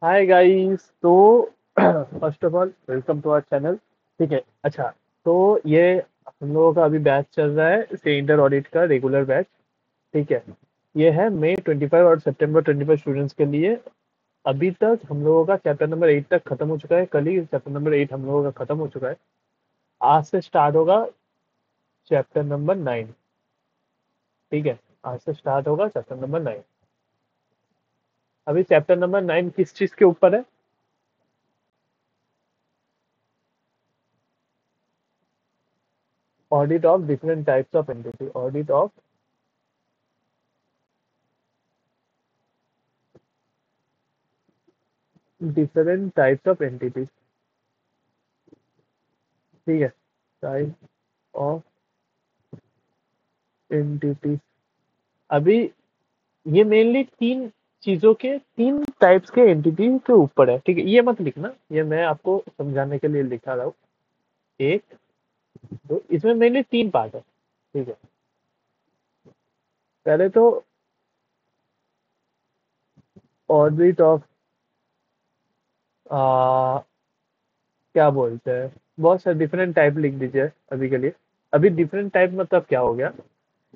हाय guys. तो first of all welcome to our channel. ठीक है। अच्छा, तो ये हम लोगों का अभी बैच चल रहा है से इंटर ऑडिट का रेगुलर बैच। ठीक है। ये है मई 25 और सितंबर 25 स्टूडेंट्स के लिए। अभी तक हम लोगों का चैप्टर नंबर 8 तक खत्म हो चुका है। कल ही चैप्टर नंबर 8 हम लोगों का खत्म हो चुका है। आज से स्टार्ट होगा चैप्टर नंबर 9। ठीक है। आज से स्टार्ट होगा चैप्टर नंबर 9। अभी चैप्टर नंबर 9 किस चीज के ऊपर है? Audit of different types of entity. Audit of different types of entities. ठीक है। Type of entities. अभी ये मेनली तीन चीजों के तीन टाइप्स के एंटिटी के ऊपर है। ठीक है, ये मत लिखना, ये मैं आपको समझाने के लिए लिखा रहा हूँ। एक, दो, इसमें मेनली तीन पार्ट है। ठीक है। पहले तो ऑर्बिट ऑफ क्या बोलते हैं, बहुत सारे डिफरेंट टाइप लिख दीजिए अभी के लिए। अभी डिफरेंट टाइप मतलब क्या हो गया?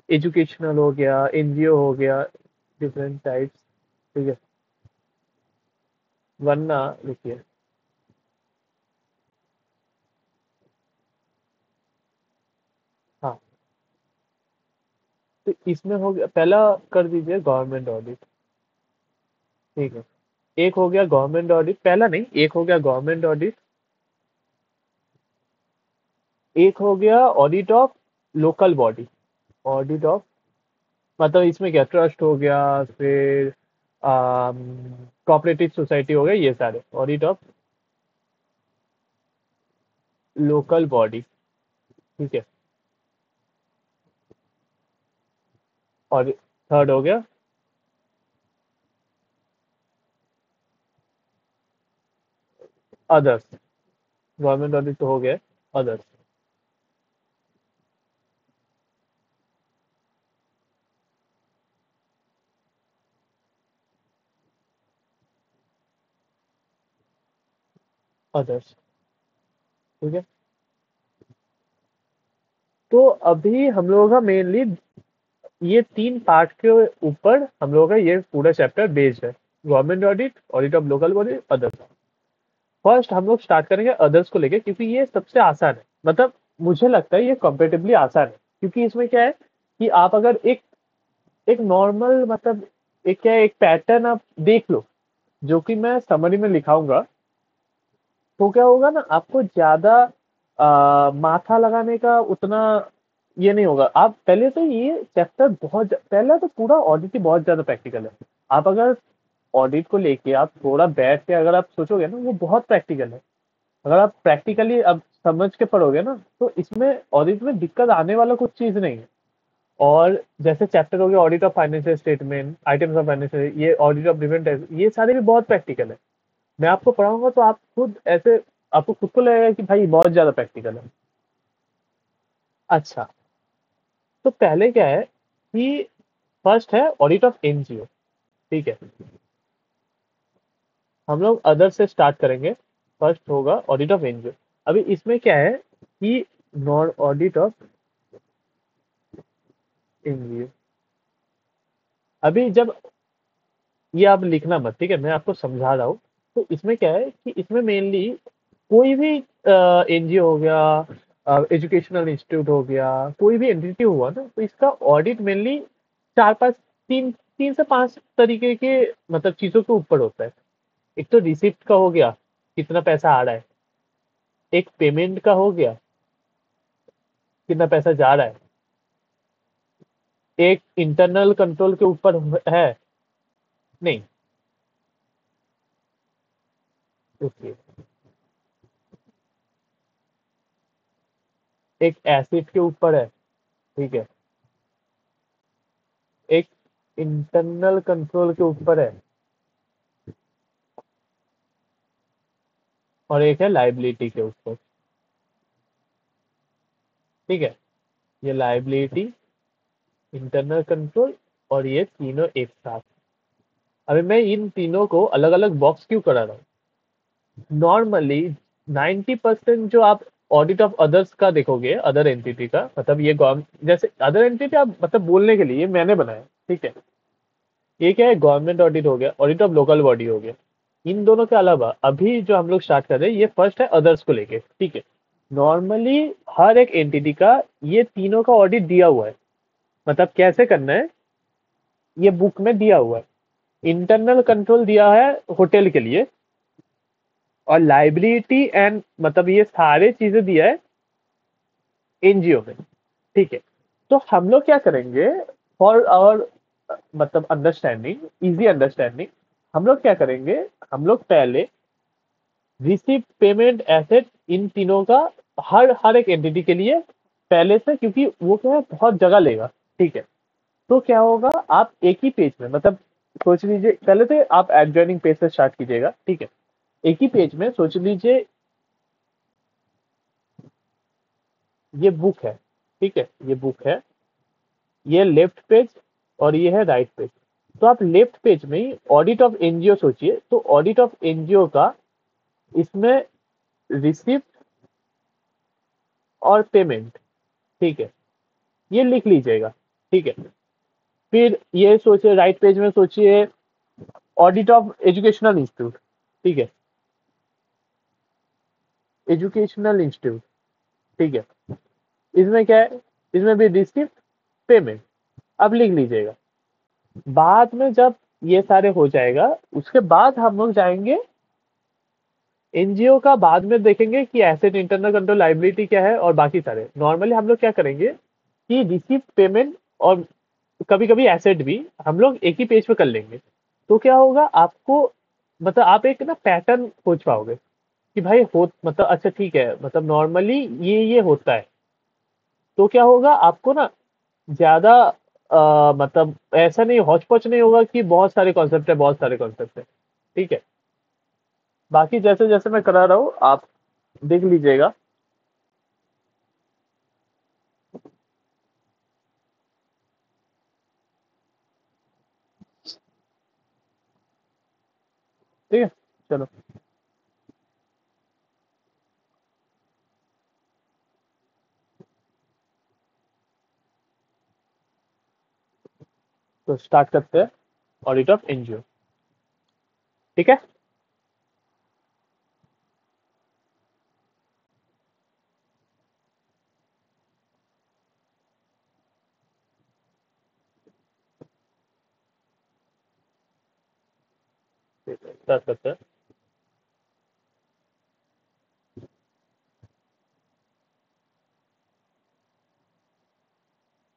एजुकेशनल हो गया, एनजीओ हो गया, डिफरेंट टाइप्स। ठीक है। वरना लिखिए। हाँ, तो इसमें हो गया, पहला कर दीजिए गवर्नमेंट ऑडिट। ठीक है। एक हो गया गवर्नमेंट ऑडिट, पहला नहीं, एक हो गया गवर्नमेंट ऑडिट। एक हो गया audit of local body. Audit of मतलब इसमें क्या, ट्रस्ट हो गया, फिर कोऑपरेटिव सोसाइटी हो गया, ये सारे ऑडिट ऑफ लोकल बॉडी। ठीक है। और थर्ड हो गया अदर्स। गवर्नमेंट ऑडिट तो हो गया, अदर्स। अदर्स। ठीक है। तो अभी हम लोगों का मेनली ये तीन पार्ट के ऊपर हम लोगों का ये पूरा चैप्टर बेस्ड है। Government audit, audit of local body, others. First हम लोग स्टार्ट करेंगे अदर्स को लेके, क्योंकि ये सबसे आसान है। मतलब मुझे लगता है ये कंपेरेटिवली आसान है, क्योंकि इसमें क्या है कि आप अगर एक एक नॉर्मल मतलब एक क्या है, एक पैटर्न आप देख लो, जो कि मैं समरी में लिखाऊंगा। तो क्या होगा ना, आपको ज्यादा माथा लगाने का उतना ये नहीं होगा। आप पहले तो ये चैप्टर पहले तो पूरा ऑडिट ही बहुत ज्यादा प्रैक्टिकल है। आप अगर ऑडिट को लेके आप थोड़ा बैठ के अगर आप सोचोगे ना, वो बहुत प्रैक्टिकल है। अगर आप प्रैक्टिकली अब समझ के पढ़ोगे ना, तो इसमें ऑडिट में दिक्कत आने वाला कुछ चीज नहीं है। और जैसे चैप्टर हो गया audit of financial statement, items of financial, ये ऑडिट ऑफ डिफरेंट टाइप्स, ये सारे भी बहुत प्रैक्टिकल है। मैं आपको पढ़ाऊंगा तो आप खुद ऐसे आपको खुद को लगेगा कि भाई बहुत ज्यादा प्रैक्टिकल है। अच्छा, तो पहले क्या है कि फर्स्ट है ऑडिट ऑफ एनजीओ। ठीक है। हम लोग अदर से स्टार्ट करेंगे। फर्स्ट होगा ऑडिट ऑफ एनजीओ। अभी इसमें क्या है कि नॉन ऑडिट ऑफ एनजीओ। अभी जब ये आप लिखना मत, ठीक है, मैं आपको समझा रहा हूँ। तो इसमें क्या है कि इसमें मेनली कोई भी एनजीओ हो गया, एजुकेशनल इंस्टीट्यूट हो गया, कोई भी एंटिटी हुआ ना, तो इसका ऑडिट मेनली चार पांच तीन तीन से पांच तरीके के मतलब चीजों के ऊपर होता है। एक तो रिसिप्ट का हो गया, कितना पैसा आ रहा है। एक पेमेंट का हो गया, कितना पैसा जा रहा है। एक इंटरनल कंट्रोल के ऊपर है। नहीं, रुकिए। एक एसिड के ऊपर है। ठीक है। एक इंटरनल कंट्रोल के ऊपर है, और एक है लाइबिलिटी के ऊपर। ठीक है। ये लाइबिलिटी, इंटरनल कंट्रोल और ये तीनों एक साथ। अभी मैं इन तीनों को अलग अलग बॉक्स क्यों करा रहा हूँ? नॉर्मली 90% जो आप ऑडिट ऑफ अदर्स का देखोगे, अदर एंटिटी का, मतलब ये गवर्नमेंट जैसे अदर एंटिटी, आप मतलब बोलने के लिए ये मैंने बनाया, ठीक है। ये क्या है, गवर्नमेंट ऑडिट हो गया, ऑडिट ऑफ लोकल बॉडी हो गया। इन दोनों के अलावा अभी जो हम लोग स्टार्ट कर रहे हैं, ये फर्स्ट है अदर्स को लेके, ठीक है। नॉर्मली हर एक एंटिटी का ये तीनों का ऑडिट दिया हुआ है, मतलब कैसे करना है ये बुक में दिया हुआ है। इंटरनल कंट्रोल दिया है होटल के लिए, और लाइबिलिटी एंड मतलब ये सारे चीजें दिया है एनजीओ में, ठीक है। तो हम लोग क्या करेंगे, फॉर आवर मतलब अंडरस्टैंडिंग, इजी अंडरस्टैंडिंग, हम लोग क्या करेंगे, हम लोग पहले रिसीव पेमेंट एसेट इन तीनों का हर हर एक एंटिटी के लिए पहले से, क्योंकि वो क्या है बहुत जगह लेगा, ठीक है। तो क्या होगा, आप एक ही पेज में मतलब सोच लीजिए, पहले तो आप एडजॉइनिंग पेज से स्टार्ट कीजिएगा, ठीक है। एक ही पेज में सोच लीजिए ये बुक है, ठीक है, ये बुक है, ये लेफ्ट पेज और ये है राइट पेज। तो आप लेफ्ट पेज में ही ऑडिट ऑफ एनजीओ सोचिए, तो ऑडिट ऑफ एनजीओ का इसमें रिसिप्ट और पेमेंट, ठीक है, ये लिख लीजिएगा, ठीक है। फिर ये सोचिए राइट पेज में सोचिए ऑडिट ऑफ एजुकेशनल इंस्टीट्यूट, ठीक है, एजुकेशनल इंस्टीट्यूट, ठीक है। इसमें क्या है, इसमें भी रिसिप्ट पेमेंट, अब लिख लीजिएगा। बाद में जब ये सारे हो जाएगा, उसके बाद हम लोग जाएंगे एनजीओ का, बाद में देखेंगे कि एसेट, इंटरनल कंट्रोल, लाइबिलिटी क्या है और बाकी सारे। नॉर्मली हम लोग क्या करेंगे कि रिसिप्ट पेमेंट और कभी कभी एसेट भी हम लोग एक ही पेज पे कर लेंगे। तो क्या होगा आपको, मतलब आप एक ना पैटर्न खोज पाओगे कि भाई हो, मतलब अच्छा ठीक है, मतलब नॉर्मली ये होता है। तो क्या होगा आपको ना ज्यादा मतलब ऐसा नहीं, हौच पौच नहीं होगा कि बहुत सारे कॉन्सेप्ट है, बहुत सारे कॉन्सेप्ट है, ठीक है। बाकी जैसे जैसे मैं करा रहा हूँ आप देख लीजिएगा। ठीक है, चलो। तो स्टार्ट करते हैं ऑडिट ऑफ एनजीओ, ठीक है। स्टार्ट करते हैं।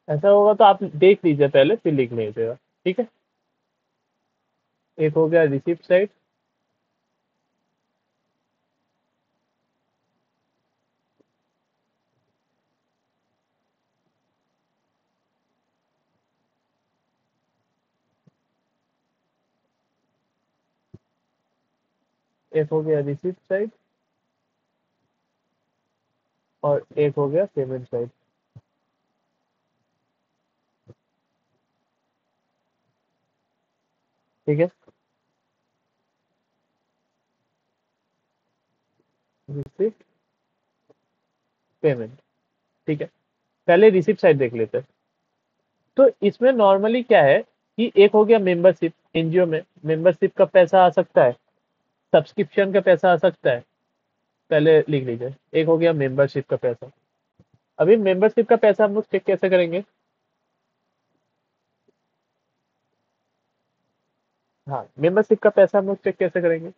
ऐसा होगा तो आप देख लीजिए पहले, फिर लिख लीजिएगा, ठीक है। एक हो गया रिसिप्ट साइड, एक हो गया रिसिप्ट साइड, और एक हो गया पेमेंट साइड, ठीक है। रिसिप्ट, पेमेंट, ठीक है। पहले रिसिप्ट साइड देख लेते हैं। तो इसमें नॉर्मली क्या है कि एक हो गया मेंबरशिप, एनजीओ में मेंबरशिप का पैसा आ सकता है, सब्सक्रिप्शन का पैसा आ सकता है, पहले लिख लीजिए। एक हो गया मेंबरशिप का पैसा। अभी मेंबरशिप का पैसा हम लोग चेक कैसे करेंगे? हाँ, मेंबरशिप का पैसा हम लोग चेक कैसे करेंगे?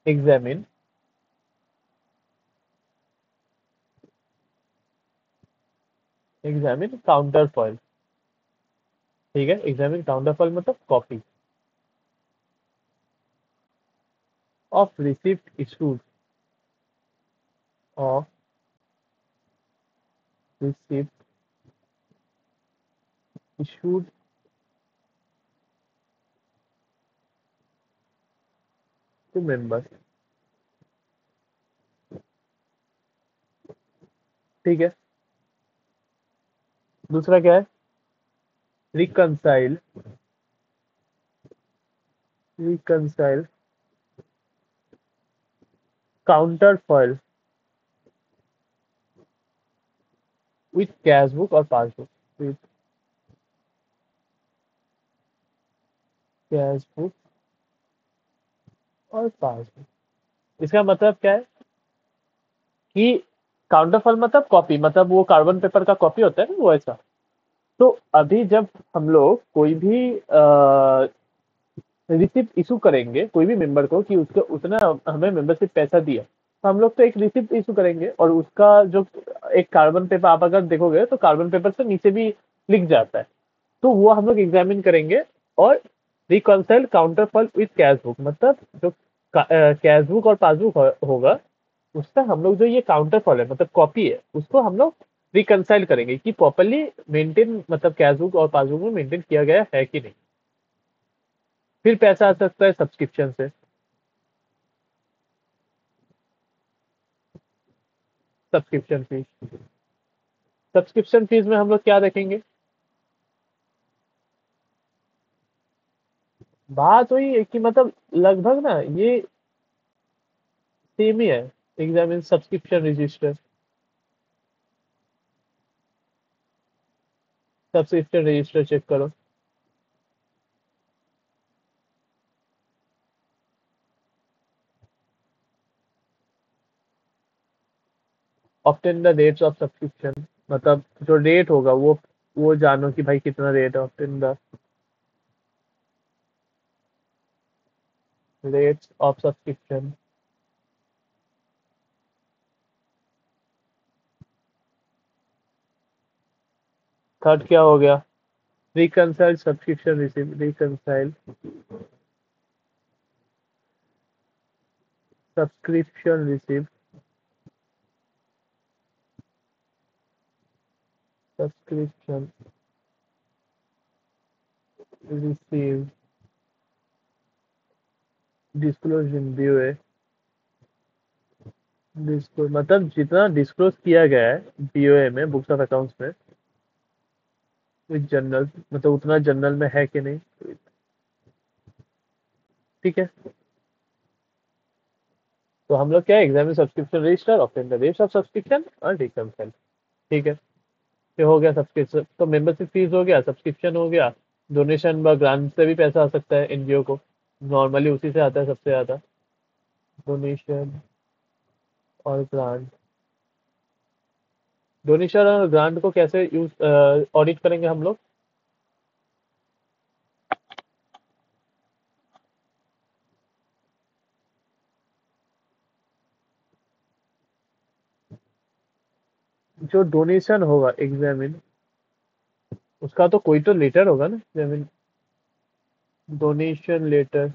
एग्जामिन, एग्जामिन काउंटर फॉइल, ठीक है। एग्जामिन काउंटर फॉइल मतलब copy of receipt issued, of receipt issued to members, ठीक है। दूसरा क्या है? reconcile counterfoil with cash book और passbook, with cash book और पासबुक। इसका मतलब क्या है कि काउंटरफॉल मतलब कॉपी, मतलब वो कार्बन पेपर का कॉपी होता है ना, वो ऐसा। तो अभी जब हम लोग कोई भी रिसिप्ट इशू करेंगे कोई भी मेंबर को कि उसको उतना हमें मेंबरशिप पैसा दिया, तो हम लोग तो एक रिसिप्ट इशू करेंगे और उसका जो एक कार्बन पेपर आप अगर देखोगे तो कार्बन पेपर से नीचे भी लिख जाता है, तो वो हम लोग एग्जामिन करेंगे। और रिकॉन्साइल काउंटरफॉल विथ कैश बुक, मतलब जो कैश बुक और पासबुक होगा उसका हम लोग जो ये काउंटरफॉल है मतलब कॉपी है उसको हम लोग रिकंसाइल करेंगे कि प्रॉपरली मेंटेन, मतलब कैश बुक और पासबुक में मेंटेन किया गया है कि नहीं। फिर पैसा आ सकता है सब्सक्रिप्शन से। सब्सक्रिप्शन फीस, सब्सक्रिप्शन फीस में हम लोग क्या देखेंगे? बात वही है कि मतलब लगभग ना ये सेम ही है। Examine subscription register, subscription register check करो। Obtain the rates of subscription, मतलब जो रेट होगा वो जानो कि भाई कितना रेट है। Obtain the rates of subscription. Third क्या हो गया? Reconcile subscription receive, reconcile subscription receive, subscription receive disclose in BOA. Disclose मतलब जितना डिस्क्लोज किया गया है बीओए में, बुक्स ऑफ अकाउंट्स में, विद जनरल मतलब उतना जनरल में है कि नहीं। ठीक है, तो हम लोग क्या examine subscription register, obtain the rates of subscription और रिकंसाइल। ठीक है, ये हो गया सब्सक्रिप्शन, तो मेंबरशिप फीस हो गया, सब्सक्रिप्शन हो गया। डोनेशन व ग्रांट से भी पैसा आ सकता है एनजीओ को, नॉर्मली उसी से आता है सबसे ज्यादा। डोनेशन और ग्रांट, डोनेशन और ग्रांट को कैसे यूज ऑडिट करेंगे हम लोग? जो डोनेशन होगा एग्जामिन, उसका तो कोई तो लेटर होगा ना एग्जामिन, डोनेशन लेटर।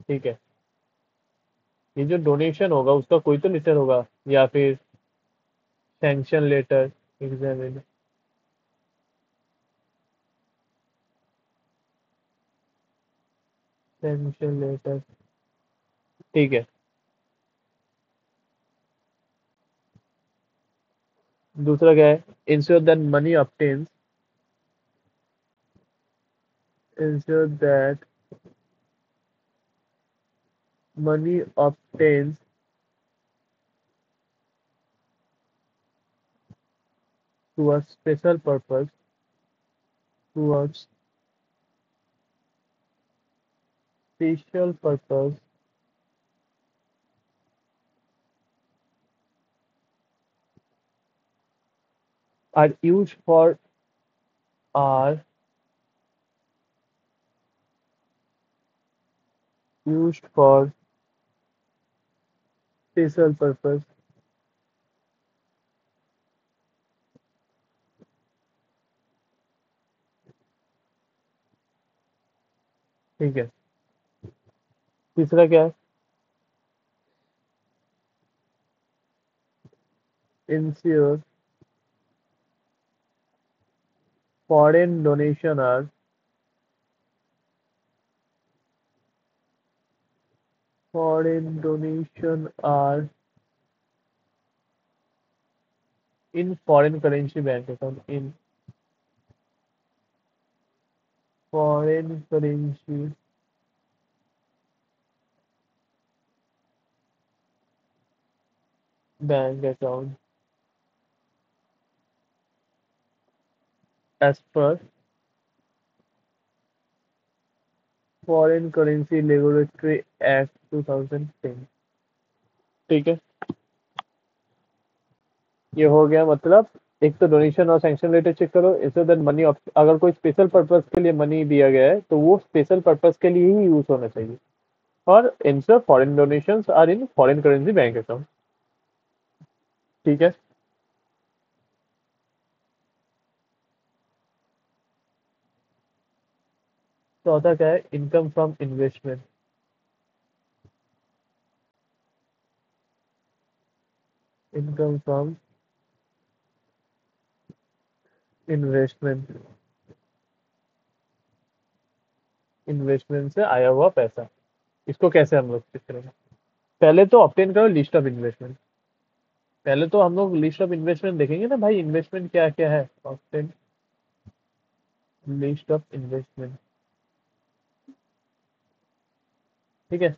ठीक है, ये जो डोनेशन होगा उसका कोई तो लेटर होगा, या फिर sanction letter examine, sanction letter. ठीक है, दूसरा क्या है? Ensure that money obtains, ensure that money obtains towards special purpose, towards special purpose are are used for special purpose। ठीक है, तीसरा क्या है? Ensure foreign donation are foreign donation are in foreign currency bank account, in foreign currency bank account as per foreign currency regulatory act 2010। ठीक है, ये हो गया। मतलब एक तो डोनेशन और सैंक्शन रिलेटेड चेक करो, इससे दैट मनी अगर कोई स्पेशल पर्पस के लिए मनी दिया गया है तो वो स्पेशल पर्पस के लिए ही यूज होना चाहिए। और instead foreign donations are in foreign currency bank account. ठीक है, चौथा क्या है? Income from investment. Income from investment, investment से आया हुआ पैसा, इसको कैसे हम लोग चेक करेंगे? पहले तो ऑब्टेन करो लिस्ट ऑफ इन्वेस्टमेंट। पहले तो हम लोग लिस्ट ऑफ इन्वेस्टमेंट देखेंगे ना भाई, इन्वेस्टमेंट क्या क्या है। Obtain list of investment. ठीक है,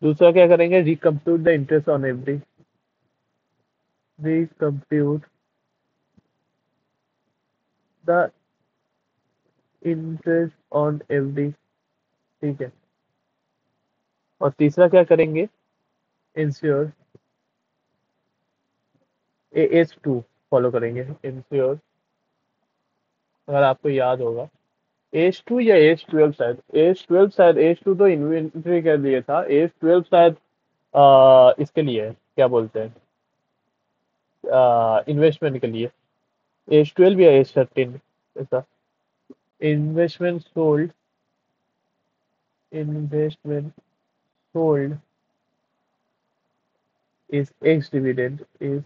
दूसरा क्या करेंगे? Recompute the interest on every. Recompute the interest on every. ठीक है, और तीसरा क्या करेंगे? इंश्योर AS2 फॉलो करेंगे। इंश्योर, अगर आपको याद होगा, एस 2 या एस 12, शायद एस 12, शायद एस 2 तो इन्वेंट्री के लिए था, एस 12 शायद इसके लिए है, क्या बोलते हैं, इन्वेस्टमेंट के लिए। एस 12 या एस 13 ऐसा। Investment sold, investment sold is x dividend, is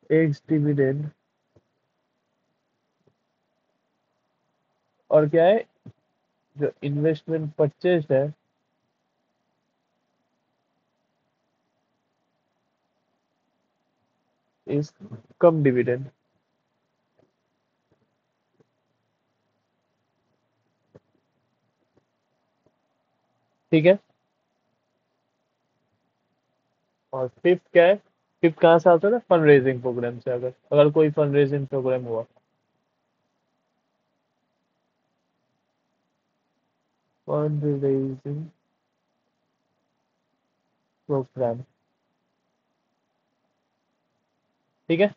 x dividend. और क्या है? जो इन्वेस्टमेंट परचेज है, इज कम डिविडेंड। ठीक है, और फिफ्थ क्या है? फिफ्थ कहाँ से आता है? फंड रेजिंग प्रोग्राम से। अगर अगर कोई फंड रेजिंग प्रोग्राम हुआ, फंड रेजिंग प्रोग्राम। ठीक है,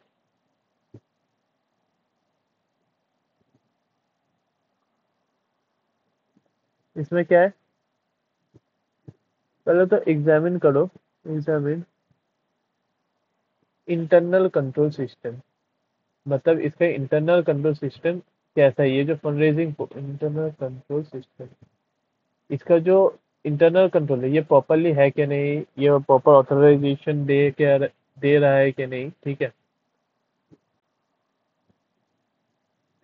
इसमें क्या है? पहले तो एग्जामिन करो, एग्जामिन इंटरनल कंट्रोल सिस्टम। मतलब इसका इंटरनल कंट्रोल सिस्टम कैसा है? ये जो fund raising internal control system, इसका जो इंटरनल कंट्रोल है, ये प्रॉपरली है कि नहीं, ये प्रॉपर ऑथराइजेशन दे रहा है कि नहीं। ठीक है,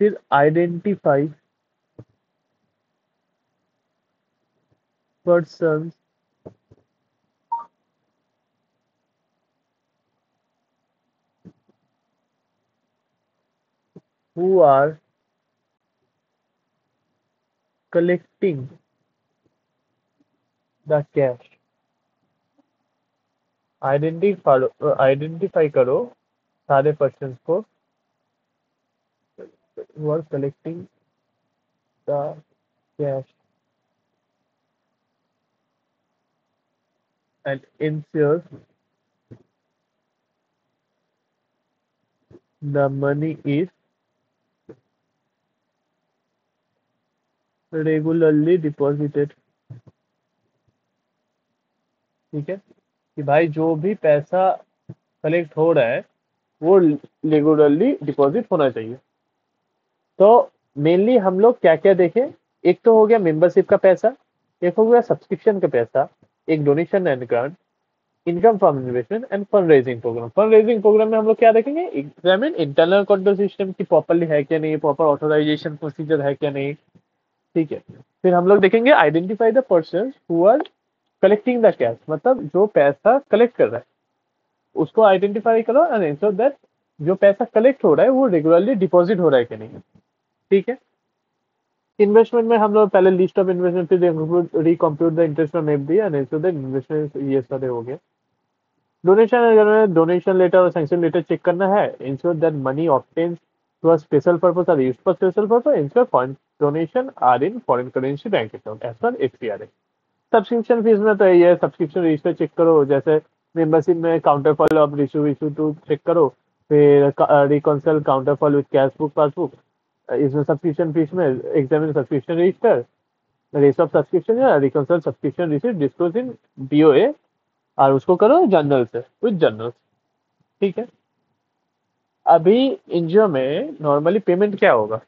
फिर identify person who are collecting the cash. Identify करो सारे पर्सन को who are collecting the cash and ensure the money is regularly deposited। ठीक है, कि भाई जो भी पैसा कलेक्ट हो रहा है वो रेगुलरली डिपॉजिट होना चाहिए। तो मेनली हम लोग क्या क्या देखें? एक तो हो गया मेंबरशिप का पैसा, एक हो गया सब्सक्रिप्शन का पैसा, एक donation and grant, income from investment and fund raising programme. Fund raising programme में हम लोग क्या देखेंगे? एग्जामिन इंटरनल कंट्रोल सिस्टम की प्रॉपरली है क्या नहीं, प्रॉपर ऑथराइजेशन प्रोसीजर है क्या नहीं। ठीक है, फिर हम लोग देखेंगे identify the person who are collecting the cash. मतलब जो पैसा कलेक्ट कर रहा है उसको आइडेंटिफाई करो एंड इंश्योर दैट जो पैसा कलेक्ट हो रहा है वो रेगुलरली डिपॉजिट हो रहा है कि नहीं। ठीक है। इन्वेस्टमेंट में हम लोग पहले लिस्ट ऑफ इन्वेस्टमेंट फिर recompute the interest on FD and investment, ये सारे हो गए। डोनेशन, अगर डोनेशन लेटर और सैंक्शन लेटर चेक करना है, ensure that money obtains to a special purpose are used for special purpose, ensure fund donation are in foreign currency bank account as per FCRA. Subscription fees में तो ये subscription register check करो, जैसे membership में counterfoil of issue issue to check करो, फिर reconcile counterfoil with cash book passbook. इसमें subscription fees में examine subscription register, rate of subscription या reconcile subscription receipt disclose in BOA, और उसको करो जनरल से विद जनरल। ठीक है। अभी एनजीओ में नॉर्मली पेमेंट क्या होगा?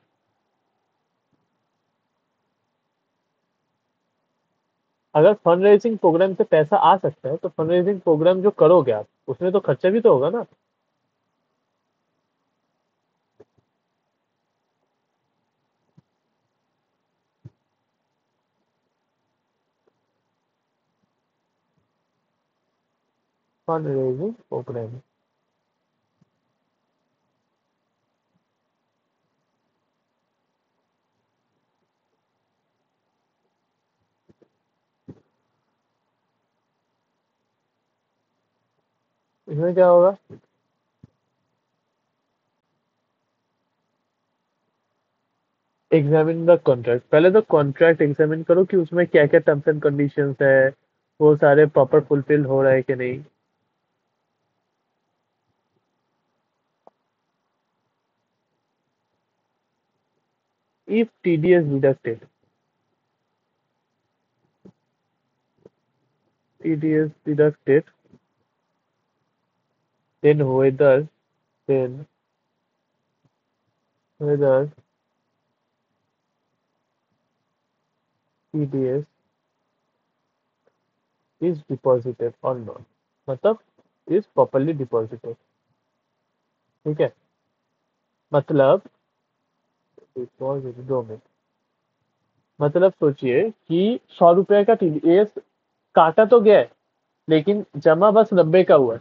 अगर फंड रेजिंग प्रोग्राम से पैसा आ सकता है तो फंड रेजिंग प्रोग्राम जो करोगे आप, उसमें तो खर्चा भी तो होगा ना। फंड रेजिंग प्रोग्राम, इसमें क्या होगा? एग्जामिन द कॉन्ट्रैक्ट, पहले तो कॉन्ट्रैक्ट एग्जामिन करो कि उसमें क्या क्या टर्म्स एंड कंडीशंस है, वो सारे प्रॉपर फुलफिल हो रहा है कि नहीं। If TDS deducted, TDS deducted, then whether then whether TDS is deposited or not, मतलब is properly deposited। ठीक है। मतलब डिपॉजिट, 2 मिनट, मतलब सोचिए कि 100 रुपए का टीडीएस काटा तो गया है, लेकिन जमा बस 90 का हुआ है।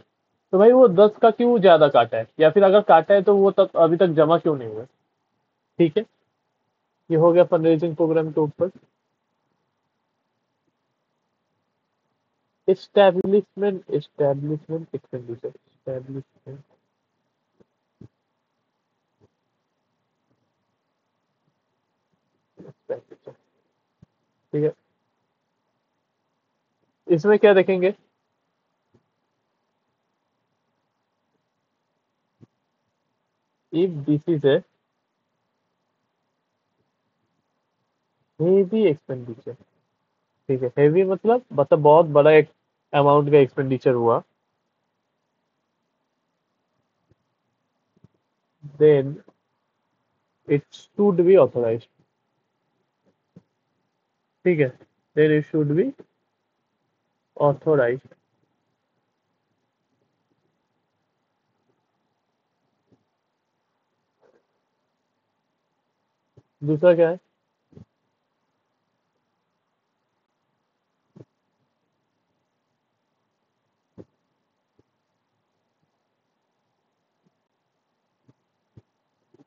तो भाई वो 10 का क्यों ज्यादा काटा है, या फिर अगर काटा है तो वो तक अभी तक जमा क्यों नहीं हुआ है। ठीक है। ये हो गया फंड रेजिंग प्रोग्राम के ऊपर। Establishment expenditure, establishment expenditure. ठीक है। इसमें क्या देखेंगे? If this is a heavy expenditure. ठीक है, हेवी मतलब बहुत बड़ा एक अमाउंट का एक्सपेंडिचर हुआ, then it should be authorized. ठीक है, then it should be authorized. दूसरा क्या है?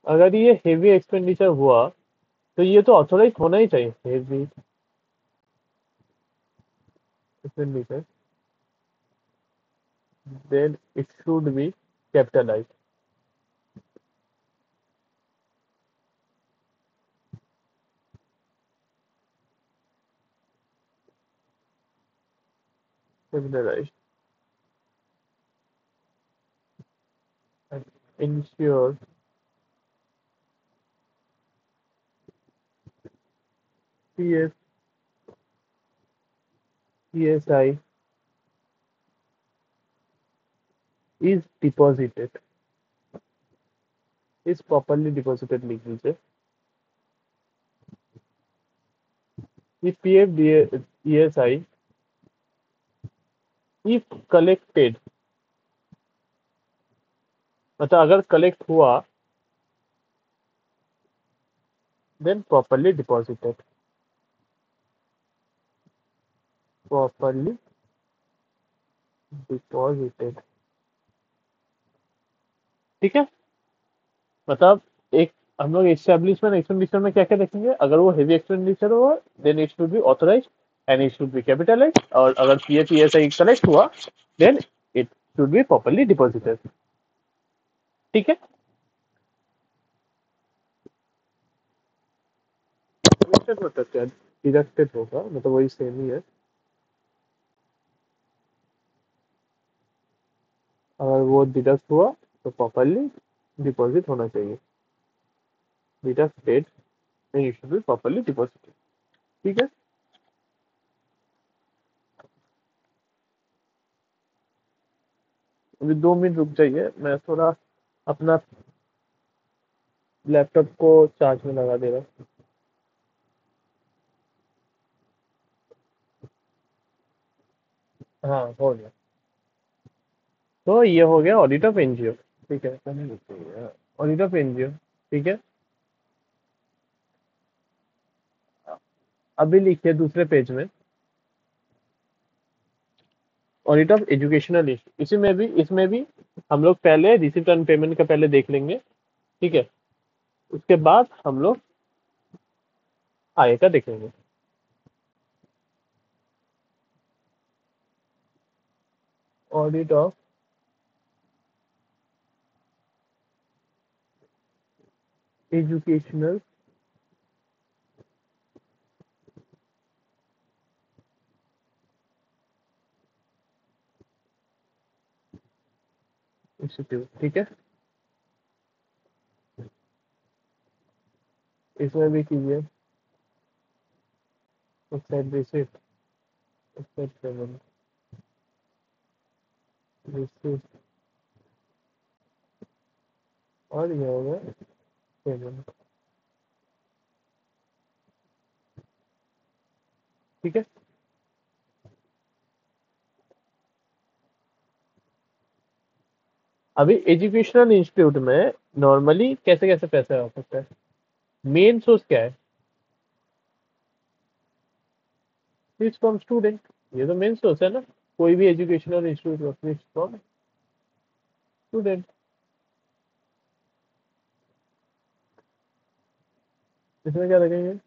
अगर ये हेवी एक्सपेंडिचर हुआ तो ये तो ऑथोराइज होना ही चाहिए, heavy expenditure, then it should be capitalized. Capitalized and ensure PS PSI is deposited, is properly deposited लिख दीजिए। if pf esi if collected, मतलब अगर कलेक्ट हुआ, then properly deposited, properly deposited। ठीक है, मतलब एक हम लोग एस्टेब्लिशमेंट एक्सपेंडिचर में क्या क्या देखेंगे, अगर वो हेवी एक्सपेंडिचर हुआ then it should be authorize and it should be capitalize, और अगर पीएफईएसआई कलेक्ट हुआ then it should be properly deposited. ठीक है, डिडक्टेड मतलब क्या, डिडक्टेड होगा मतलब वही सेम ही है, अगर वो डिडक्ट हुआ तो प्रॉपर्ली डिपॉजिट होना चाहिए, deducted and it should be properly deposited. ठीक है, अभी 2 मिनट रुक जाइए, मैं थोड़ा अपना लैपटॉप को चार्ज में लगा दे रहा हूँ। हाँ हो गया, तो ये हो गया ऑडिट ऑफ एनजीओ। ठीक है, ऑडिट ऑफ एनजीओ। ठीक है, अभी लिखिए दूसरे पेज में ऑडिट ऑफ एजुकेशनल इशू। इसमें भी हम लोग पहले रिसिप्ट एंड पेमेंट का पहले देख लेंगे। ठीक है, उसके बाद हम लोग आय का देखेंगे। Audit of educational institute. ठीक है, इसमें भी कीजिए रिसिप्ट, पेमेंट, रिसिप्ट, और ये हो गया पेमेंट। ठीक है, अभी एजुकेशनल इंस्टीट्यूट में नॉर्मली कैसे कैसे पैसे आ सकता है, मेन सोर्स क्या है, फीस फ्रॉम स्टूडेंट, ये तो मेन सोर्स है ना, कोई भी educational institute fees from student. इसमें क्या रखेंगे,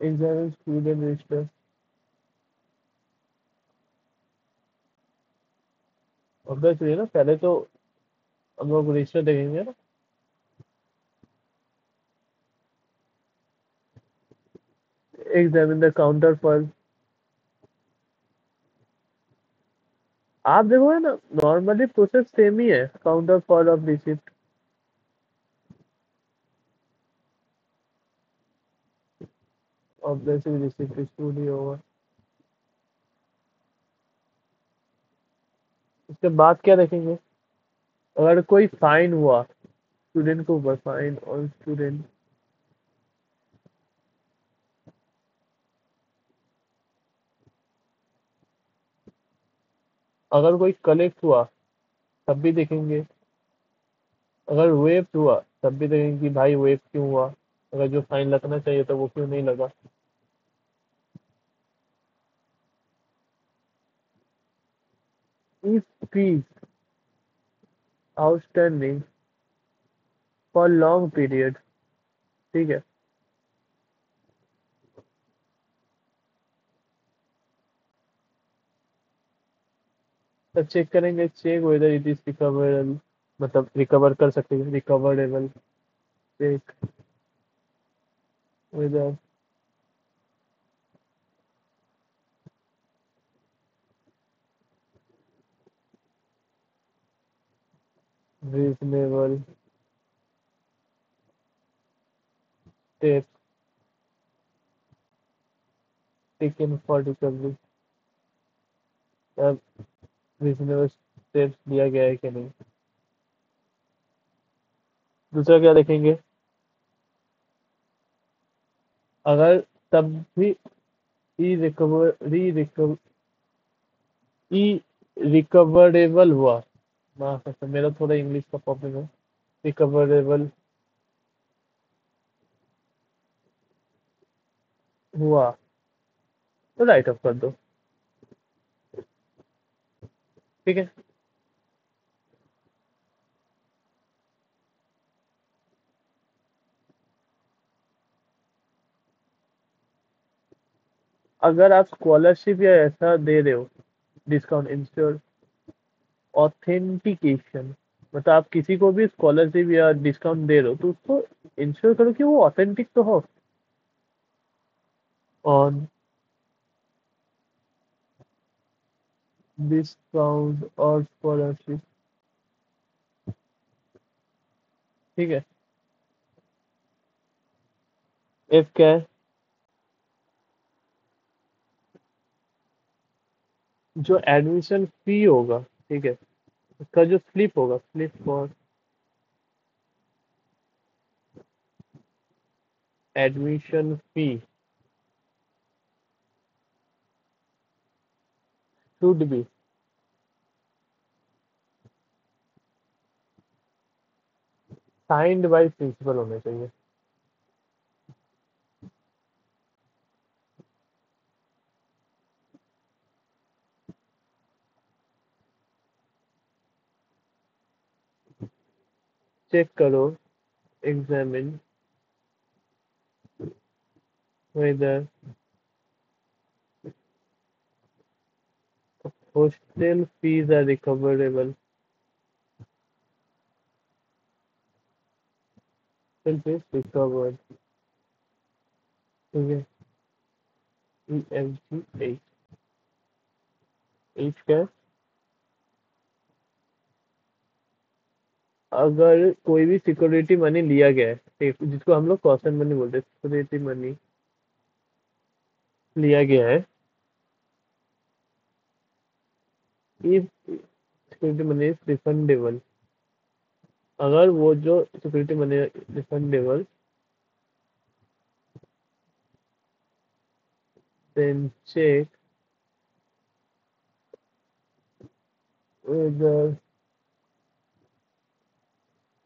एग्जाम स्टूडेंट रजिस्टर, ऑब्वियसली ना, पहले तो हम लोग रजिस्टर देखेंगे ना। एग्जामिन द काउंटर फॉर, आप देखोगे ना नॉर्मली प्रोसेस सेम ही है, counterfoil of receipt, obviously receipt issued ही होगा। उसके बाद क्या देखेंगे, अगर कोई फाइन हुआ स्टूडेंट को ऊपर, फाइन ऑन स्टूडेंट, अगर कोई कलेक्ट हुआ तब भी देखेंगे, अगर वेव हुआ तब भी देखेंगे कि भाई वेव क्यों हुआ, अगर जो फाइन लगना चाहिए था वो क्यों नहीं लगा। If fees outstanding for long period. ठीक है, तब चेक करेंगे, check whether it is recoverable, मतलब रिकवर कर सकते हैं, recoverable, check whether reasonable step taken for recovery, अब रीजनेबल स्टेप्स लिया गया है कि नहीं। दूसरा क्या देखेंगे, अगर तब भी ई रिकवरी ई रिकवरेबल हुआ, माफ करना मेरा थोड़ा इंग्लिश का प्रॉब्लम है, रिकवरेबल हुआ तो राइट ऑफ कर दो। ठीक है, अगर आप स्कॉलरशिप या ऐसा दे रहे हो, डिस्काउंट इंश्योर ऑथेंटिकेशन, मतलब आप किसी को भी स्कॉलरशिप या डिस्काउंट दे रहे हो तो उसको इंश्योर करो कि वो ऑथेंटिक तो हो। ऑन डिस्काउंट और स्कॉलरशिप, ठीक है। इफ क्या है, जो एडमिशन फी होगा, ठीक है, उसका जो स्लिप होगा, slip for admission fee should be signed by principal होने चाहिए। चेक करो, examine whether hostel fees are recoverable। Hostel fees recovered, ठीक है। EMC 8, 8 क्या है? अगर कोई भी सिक्योरिटी मनी लिया गया है, ठीक, जिसको हम लोग कॉशन मनी बोलते हैं, सिक्योरिटी मनी लिया गया है, if security money is refundable, अगर वो जो security money refundable, then check whether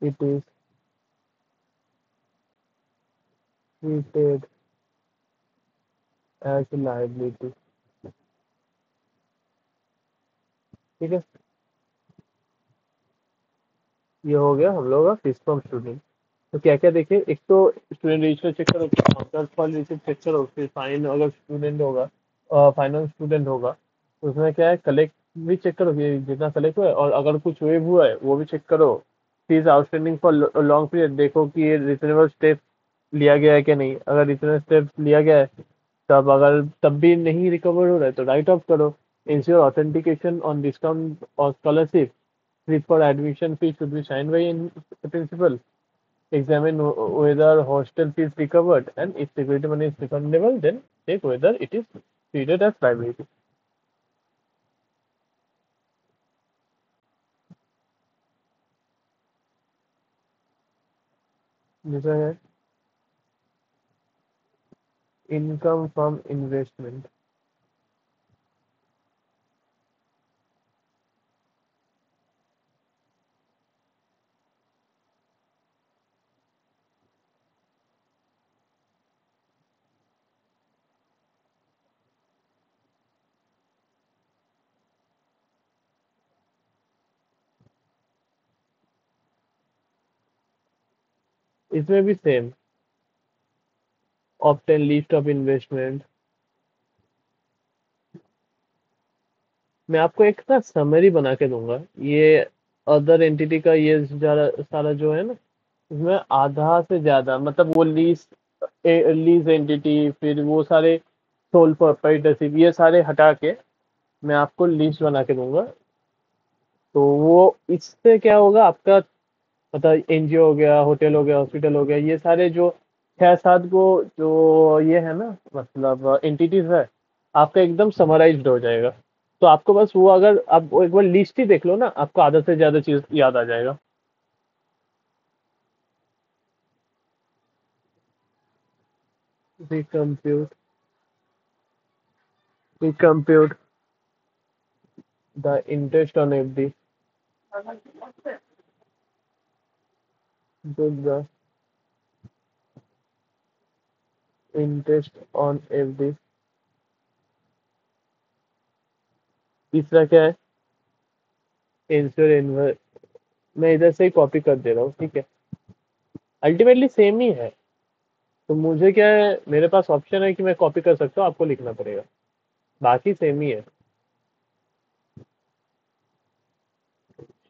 it is treated as a liability, ठीक है। ये हो गया हम लोग का फीस फ्रॉम स्टूडेंट। तो क्या क्या देखे, एक तो स्टूडेंट रजिस्टर चेक करो, काउंटर फॉर रिसिप्ट चेक करो, फिर फाइन अगर स्टूडेंट होगा, फाइनेंस स्टूडेंट होगा तो उसमें क्या है, कलेक्ट भी चेक करो कि जितना कलेक्ट हुआ है, और अगर कुछ वेव हुआ है वो भी चेक करो। Fees outstanding for long period, देखो कि ये रिजनेबल स्टेप लिया गया है कि नहीं, अगर रिजनेबल स्टेप लिया गया है तब, अगर तब भी नहीं रिकवर हो रहा है तो राइट ऑफ करो। इंश्योर ऑथेंटिकेशन ऑन डिस्काउंट और scholarship, slip for admission fee should be signed by the principal. Examine whether hostel fee is recovered, and if security money is refundable, then check whether it is treated as liability. दूसरा है income from investment. इसमें भी same, obtain list of investment. मैं आपको एक ना summary बना के दूंगा, ये अदर एंटिटी का ये सारा सारा जो है ना, इसमें आधा से ज्यादा, मतलब वो लीज, लीज एंटिटी, फिर वो सारे सोल प्रोप्राइटरशिप, ये सारे हटा के मैं आपको लिस्ट बना के दूंगा। तो वो इससे क्या होगा आपका, मतलब एनजीओ हो गया, होटल हो गया, हॉस्पिटल हो गया, ये सारे जो 6-7 को जो ये है ना, मतलब एंटिटीज है, आपका एकदम समराइज्ड हो जाएगा। तो आपको बस वो, अगर आप वो एक बार लिस्ट ही देख लो ना, आपको आधा से ज्यादा चीज याद आ जाएगा। Recompute, recompute the interest on FD, the interest on FD. तीसरा क्या है, इंश्योर इन्वेस्ट, मैं इधर से ही कॉपी कर दे रहा हूँ, ठीक है। अल्टीमेटली सेम ही है। तो मुझे क्या है, मेरे पास ऑप्शन है कि मैं कॉपी कर सकता हूँ, आपको लिखना पड़ेगा, बाकी सेम ही है।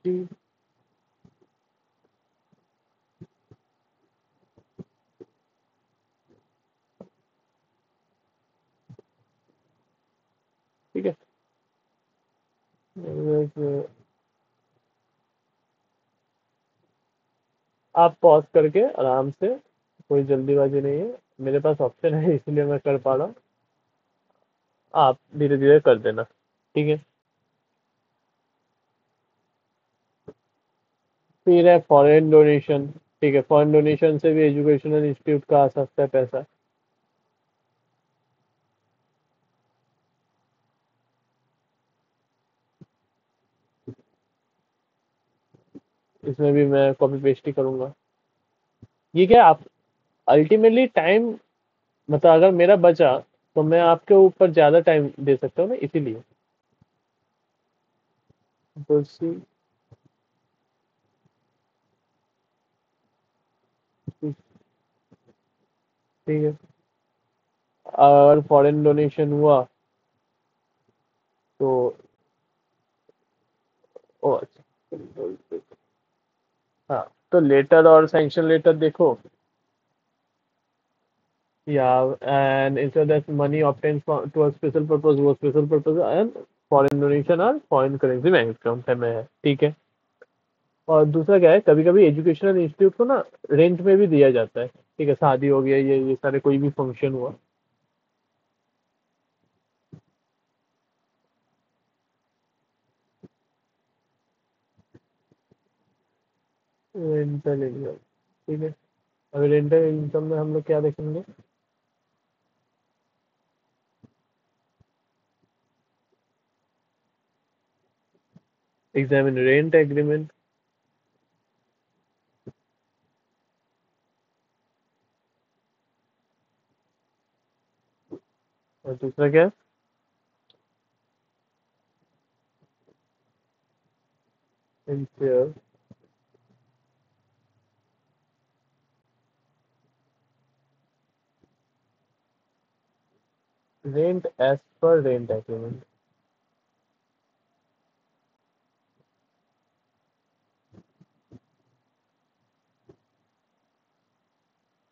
ठीक ठीक है। आप पॉज करके आराम से, कोई जल्दीबाजी नहीं है, मेरे पास ऑप्शन है इसलिए मैं कर पा रहा हूँ। आप धीरे धीरे कर देना, ठीक है। फिर है फॉरेन डोनेशन। ठीक है, फॉरेन डोनेशन से भी एजुकेशनल इंस्टीट्यूट का आ सकता है पैसा। इसमें भी मैं कॉपी पेस्ट ही करूंगा। ये क्या आप अल्टीमेटली टाइम, मतलब अगर मेरा बचा तो मैं आपके ऊपर ज्यादा टाइम दे सकता हूँ ना, इसीलिए। कुर्सी। ठीक है, अगर फॉरेन डोनेशन हुआ तो ओ अच्छा, हाँ, तो लेटर और सैंक्शन लेटर देखो। Yeah, and instead that money obtained to a special purpose was special purpose and foreign donation और foreign currency बैंक अकाउंट में है, ठीक है। और दूसरा क्या है, कभी कभी एजुकेशनल इंस्टीट्यूट को ना रेंट में भी दिया जाता है, ठीक है, शादी हो गया, ये सारे कोई भी फंक्शन हुआ। रेंटल इनकम, ठीक है। अब रेंटल इनकम में हम लोग क्या देखेंगे? Examine rent agreement. और दूसरा क्या है? Rent as per rent agreement,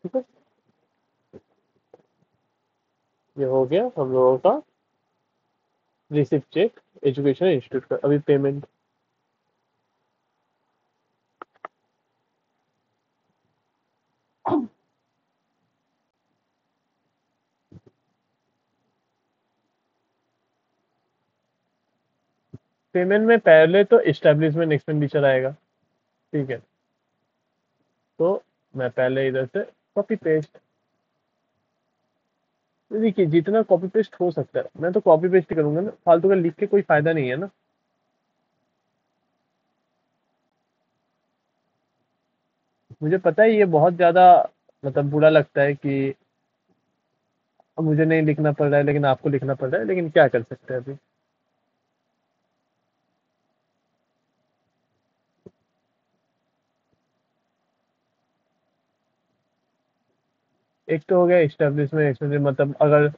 ठीक है। ये हो गया हम लोगों का रिसिप्ट चेक एजुकेशन इंस्टीट्यूट का। अभी पेमेंट। पेमेंट में पहले तो एस्टेब्लिशमेंट एक्सपेंडिचर आएगा, ठीक है। तो मैं पहले इधर से कॉपी पेस्ट, देखिए जितना कॉपी पेस्ट हो सकता है मैं तो कॉपी पेस्ट ही करूंगा ना, फालतू का लिख के कोई फायदा नहीं है ना। मुझे पता है ये बहुत ज्यादा मतलब बुरा लगता है कि मुझे नहीं लिखना पड़ रहा है लेकिन आपको लिखना पड़ रहा है, लेकिन क्या कर सकते हैं अभी। एक तो हो गया एस्टेब्लिशमेंट एक्सपेंडिचर, मतलब अगर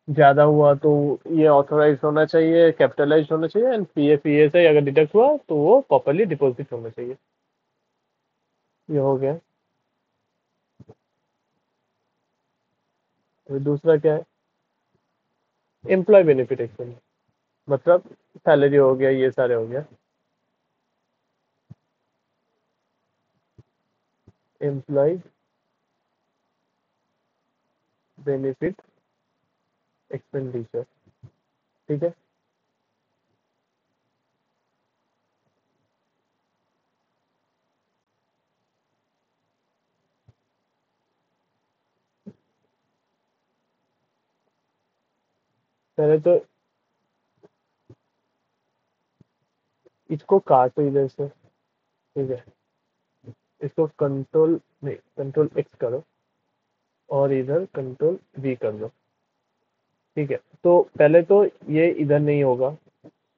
ज्यादा हुआ तो ये ऑथोराइज होना चाहिए, कैपिटलाइज होना चाहिए, एंड पीए से अगर डिडक्ट हुआ तो वो प्रॉपरली डिपॉजिट होना चाहिए। ये हो गया। अभी दूसरा क्या है? एम्प्लॉय बेनिफिट एक्सपेंस, मतलब सैलरी हो गया, ये सारे हो गया। एम्प्लॉय बेनिफिट एक्सपेंडिचर, ठीक है। पहले तो इसको काटो इधर से, ठीक है। इसको कंट्रोल नहीं, कंट्रोल एक्स करो और इधर कंट्रोल वी कर दो, ठीक है। तो पहले तो ये इधर नहीं होगा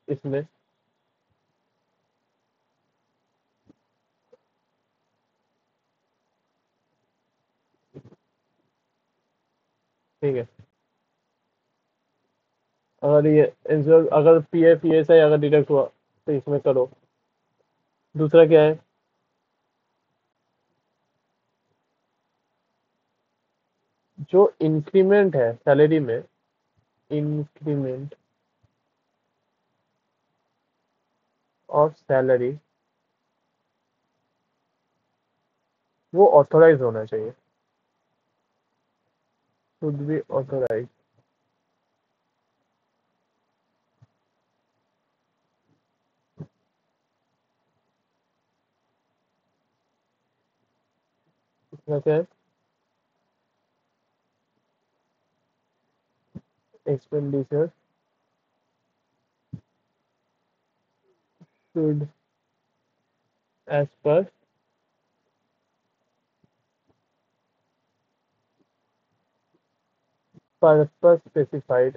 इसमें। ठीक है। अगर ये इंश्योर, अगर पीएफ ईएसआई अगर डिडक्ट हुआ तो इसमें करो। दूसरा क्या है? जो इंक्रीमेंट है सैलरी में, इंक्रीमेंट ऑफ सैलरी, वो ऑथोराइज होना चाहिए, शुड बी ऑथोराइज। इसमें क्या है? Expenditure should as per purpose specified,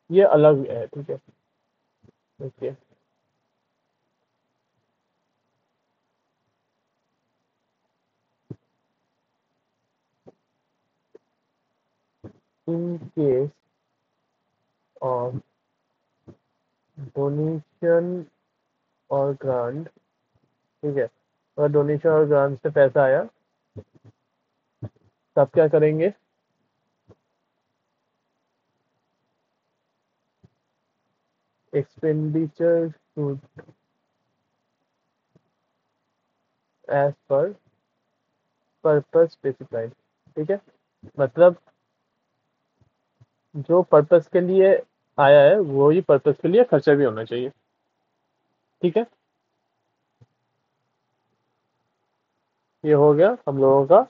ये अलग है, ठीक है। Okay. In case of donation और ग्रांट, ठीक है, अगर डोनेशन और ग्रांट से पैसा आया तब क्या करेंगे? Expenditure should as per purpose specified, ठीक है। मतलब जो पर्पस के लिए आया है वही पर्पस के लिए खर्चा भी होना चाहिए, ठीक है। ये हो गया हम लोगों का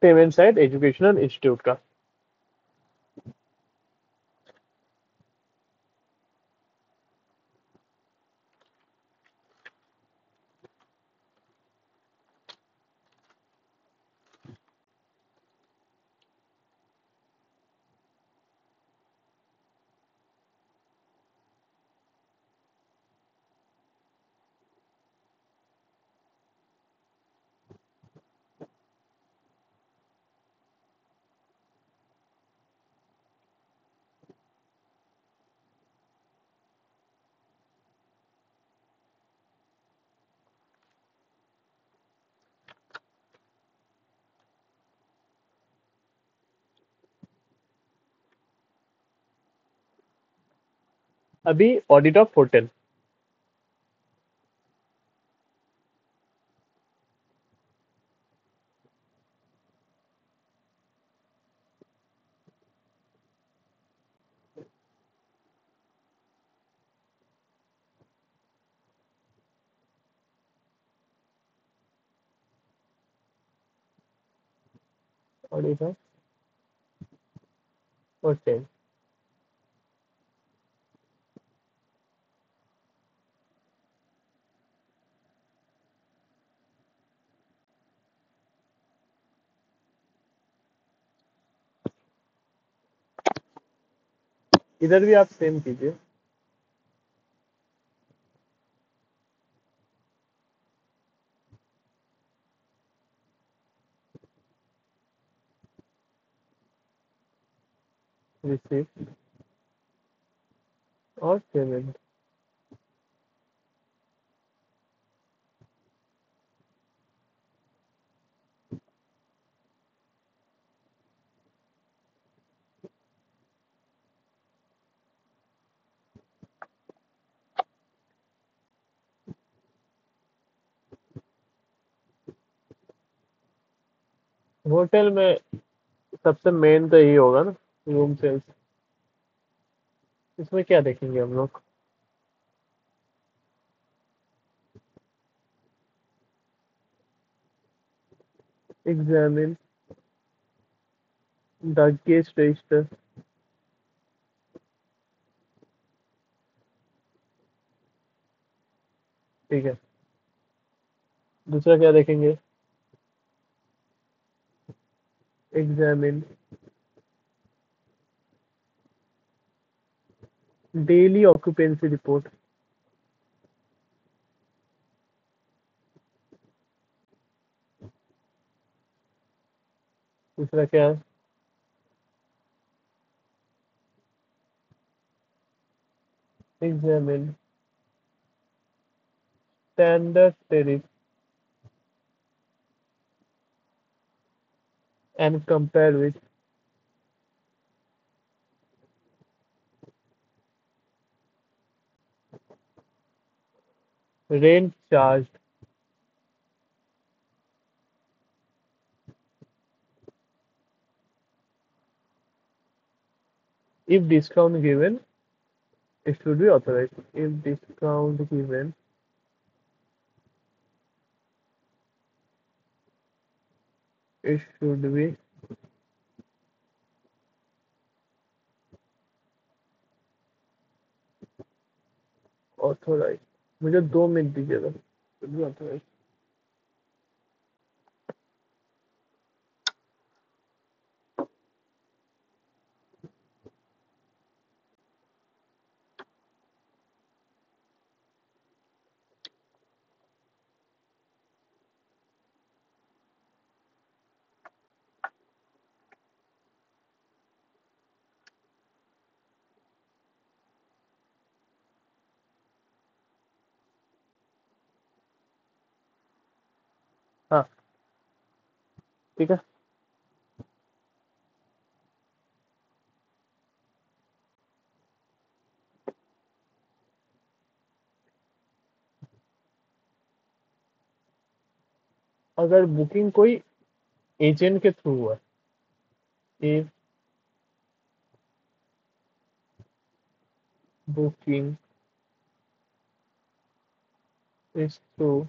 पेमेंट साइड एजुकेशनल इंस्टीट्यूट का। अभी audit of hotel. Audit of hotel. इधर भी आप सेम कीजिए। रिसीव और पेमेंट। होटल में सबसे मेन तो यही होगा ना, रूम सेल्स। इसमें क्या देखेंगे हम लोग? एग्जामिन द गेस्ट रजिस्टर, ठीक है। दूसरा क्या देखेंगे? Examine daily occupancy report. दूसरा क्या है? Examine standard tariff and compare with rent charge if discount given it should be authorized. If discount given it should be authorized. मुझे 2 मिनट दीजिएगा, should be authorized. हाँ ठीक है। अगर बुकिंग कोई एजेंट के थ्रू हुआ, if booking is through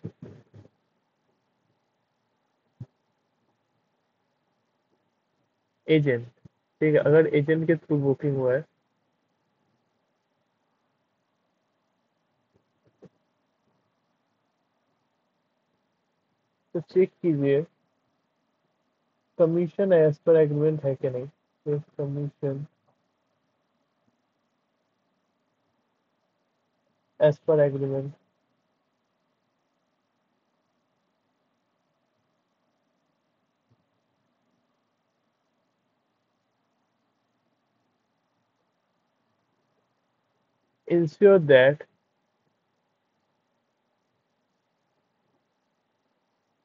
agent, ठीक है, अगर एजेंट के थ्रू बुकिंग हुआ है तो चेक कीजिए कमीशन एज पर एग्रीमेंट है कि नहीं। Commission as per agreement ensure that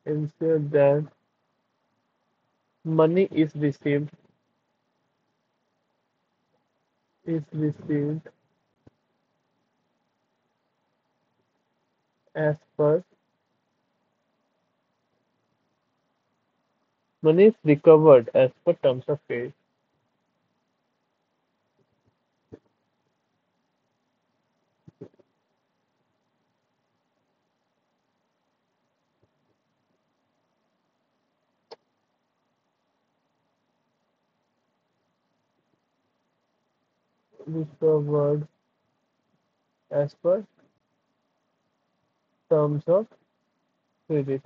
ensure that money is received as per money is recovered as per terms of trade. Recovered as per terms of credit।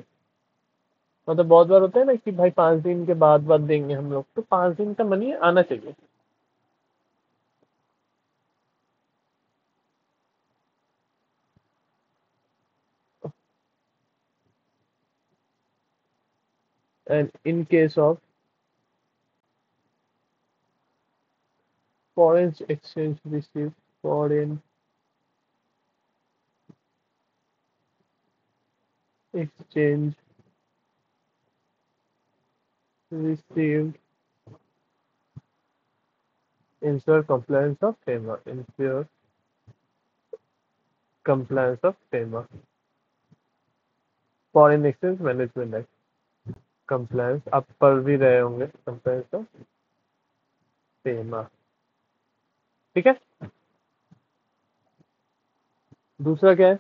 मतलब बहुत बार होता है ना कि भाई 5 दिन के बाद देंगे हम लोग, तो 5 दिन का मनी आना चाहिए। And in case of foreign exchange receive foreign exchange received ensure compliance of FEMA ensure compliance of FEMA foreign exchange management act compliance आप पढ़ भी रहे होंगे, कंप्लायंस ऑफ FEMA। ठीक है। दूसरा क्या है?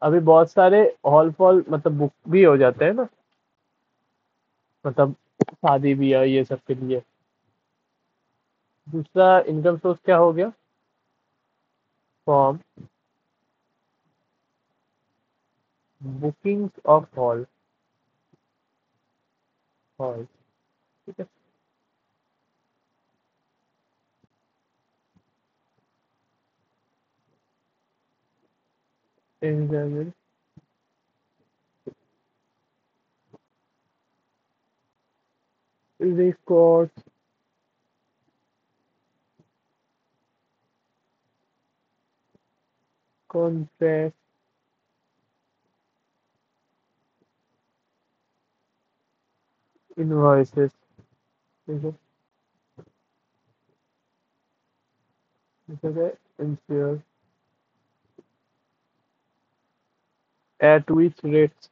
अभी बहुत सारे हॉल फॉल मतलब बुक भी हो जाते हैं ना, मतलब शादी ब्याह ये सब के लिए। दूसरा इनकम सोर्स क्या हो गया? Form booking of hall. ठीक है। Examine records, contract, invoices. ठीक है, ठीक है, ensure at which rates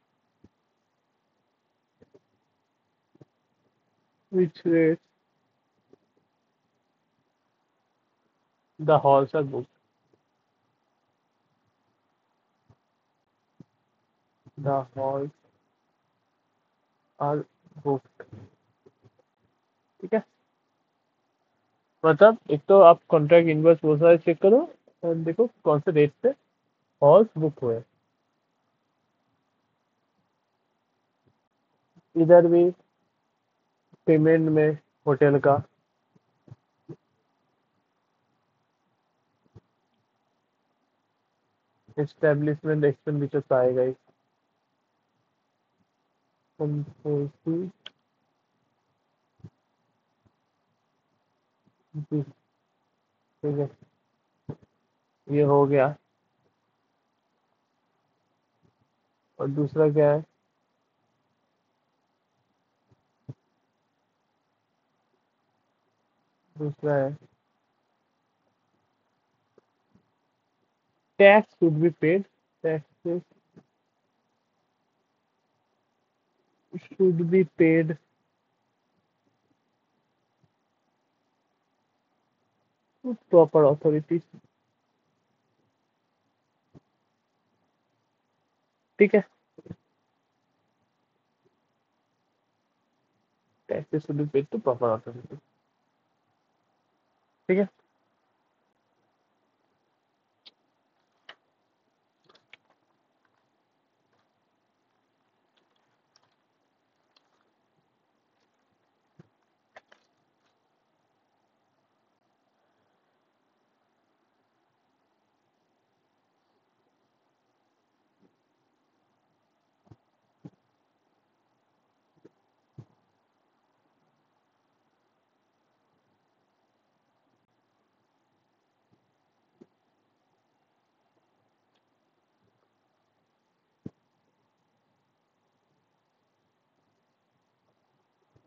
the halls are booked. The halls are booked. ठीक है, मतलब एक तो आप कॉन्ट्रैक्ट इनवर्स वो सारे चेक करो और देखो कौन से रेट पे हॉल्स बुक हुए। इधर भी पेमेंट में होटल का एस्टेब्लिशमेंट एक्सपेंडिचर आएगा ही। कंपोजिट जी, ठीक है, ये हो गया। और दूसरा क्या है? दूसरा है tax should be paid, taxes should be paid to proper authorities. ठीक है, taxes should be paid to proper authorities. ठीक है,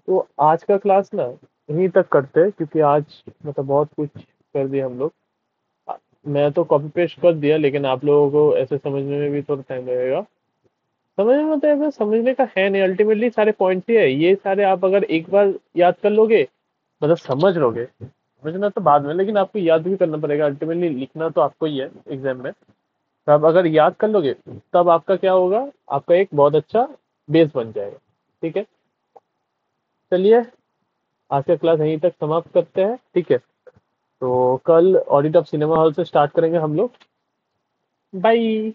तो आज का क्लास ना यहीं तक करते हैं क्योंकि आज मतलब बहुत कुछ कर दिया हम लोग। मैं तो कॉपी पेस्ट कर दिया लेकिन आप लोगों को ऐसे समझने में भी थोड़ा टाइम लगेगा। समझने में मतलब ऐसा समझने का है नहीं, अल्टीमेटली सारे पॉइंट्स ही है, ये सारे आप अगर एक बार याद कर लोगे मतलब समझ लोगे। समझना तो बाद में, लेकिन आपको याद भी करना पड़ेगा, अल्टीमेटली लिखना तो आपको ही है एग्जाम में। तो आप अगर याद कर लोगे तब आपका क्या होगा, आपका एक बहुत अच्छा बेस बन जाएगा। ठीक है, चलिए आज का क्लास यहीं तक समाप्त करते हैं। ठीक है, तो कल ऑडिट ऑफ सिनेमा हॉल से स्टार्ट करेंगे हम लोग। बाय।